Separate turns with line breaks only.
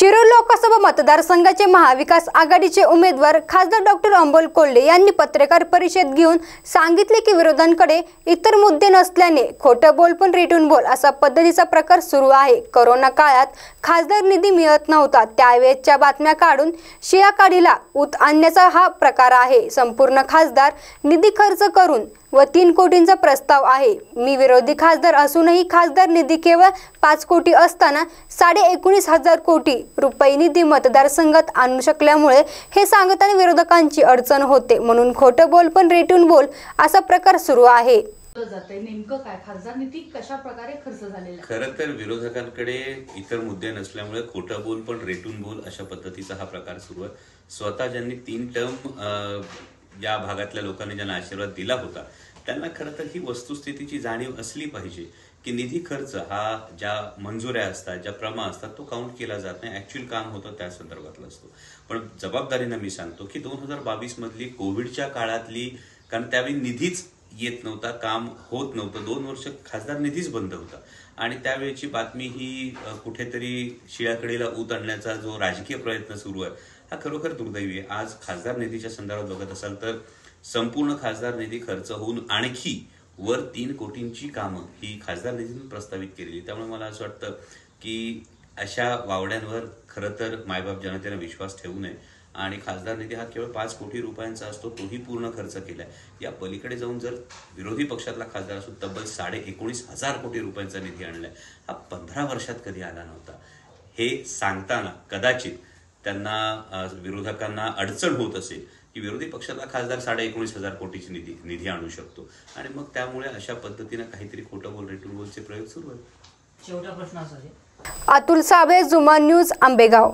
शिरूर लोकसभा मतदारसंघाचे महाविकास आघाडीचे उमेदवार खासदार डॉक्टर अंबोल कोल्हे यांनी पत्रकार परिषद घेऊन सांगितले की विरोधांकडे इतर मुद्दे नसल्याने खोटं बोल पण रेटून बोल असा पद्धतीचा प्रकार सुरू आहे। कोरोना काळात खासदार निधी मिळत नव्हता त्यावेळेच्या बातम्या काढून शिळाकाडीला ऊत आणण्याचा हा प्रकार आहे। संपूर्ण खासदार निधी खर्च करून व 3 कोटींचा प्रस्ताव आहे। मी विरोधी खासदार असूनही खासदार निधी केवळ 5 कोटी असताना 19,500 कोटी रुपये निधी मतदारसंघात आणू शकल्यामुळे हे सांगताना विरोधकांची अडचण होते, म्हणून खोटं बोल पण रेटून बोल असा प्रकार सुरू आहे।
नेमकं काय खासदार निधी कशा प्रकारे खर्च झालेला?
खरं तर विरोधकांकडे इतर मुद्दे नसल्यामुळे खोटं बोल पण रेटून बोल अशा पद्धतीचा हा प्रकार सुरू आहे। स्वतः ज्यांनी 3 टर्म या भागातल्या लोकांनी ज्यांना आशीर्वाद दिला होता त्यांना खरं तर ही वस्तुस्थितीची जाणीव असली पाहिजे की निधी खर्च हा ज्या मंजुऱ्या असतात, ज्या प्रमा असतात तो काउंट केला जात नाही, ऍक्च्युअल काम होतं त्या संदर्भातलं असतो। पण जबाबदारीनं मी सांगतो की 2022 मधली कोविडच्या काळातली, कारण त्यावेळी निधीच येत नव्हता, काम होत नव्हतं, 2 वर्ष खासदार निधीच बंद होता आणि त्यावेळेची बातमी ही कुठेतरी शिळाकडीला ऊत आणण्याचा जो राजकीय प्रयत्न सुरू आहे हा खरोखर दुर्दैवी आहे। आज खासदार निधीच्या संदर्भात बघत असाल तर संपूर्ण खासदार निधी खर्च होऊन आणखी वर 3 कोटींची कामं ही खासदार निधीतून प्रस्तावित केलेली। त्यामुळे मला असं वाटतं की अशा वावड्यांवर खरं तर मायबाप जनतेने विश्वास ठेवू नये आणि खासदार निधी हा केवळ 5 कोटी रुपयांचा असतो, तोही पूर्ण खर्च केलाय। या पलीकडे जाऊन जर विरोधी पक्षातला खासदार असून तब्बल 19,500 कोटी रुपयांचा निधी आणलाय, हा 15 वर्षात कधी आला नव्हता। हे सांगताना कदाचित त्यांना विरोधकांना अडचण होत असेल की विरोधी पक्षातला खासदार 19,500 कोटीची निधी आणू शकतो आणि मग त्यामुळे अशा पद्धतीने काहीतरी खोटं बोल रेटून बोलचे प्रयोग सुरू आहेत।
शेवटचा प्रश्न असा आहे,
अतुल साबळे, जुमा न्यूज, आंबेगाव।